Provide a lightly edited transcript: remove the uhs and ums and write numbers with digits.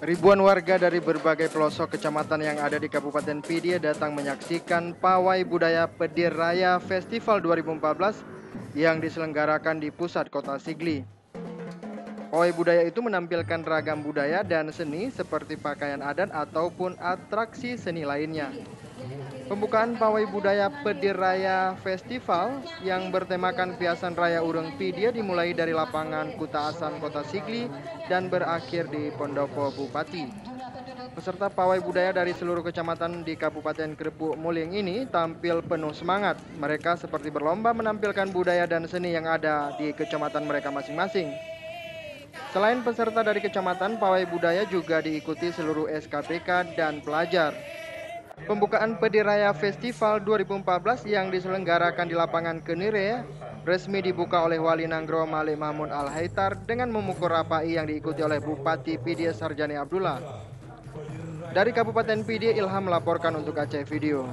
Ribuan warga dari berbagai pelosok kecamatan yang ada di Kabupaten Pidie datang menyaksikan Pawai Budaya Pedir Raya Festival 2014 yang diselenggarakan di pusat kota Sigli. Pawai budaya itu menampilkan ragam budaya dan seni seperti pakaian adat ataupun atraksi seni lainnya. Pembukaan Pawai Budaya Pedir Raya Festival yang bertemakan Piasan Raya Urang Pidie dimulai dari lapangan Kutaasan Kota Sigli dan berakhir di Pendopo Bupati. Peserta pawai budaya dari seluruh kecamatan di Kabupaten Krepuk Muling ini tampil penuh semangat. Mereka seperti berlomba menampilkan budaya dan seni yang ada di kecamatan mereka masing-masing. Selain peserta dari kecamatan, pawai budaya juga diikuti seluruh SKPK dan pelajar. Pembukaan Pedir Raya Festival 2014 yang diselenggarakan di lapangan Kenire resmi dibuka oleh Wali Nanggro Malik Mahmud Al-Haitar dengan memukul rapai yang diikuti oleh Bupati Pidie Sarjani Abdullah. Dari Kabupaten Pidie, Ilham melaporkan untuk Aceh Video.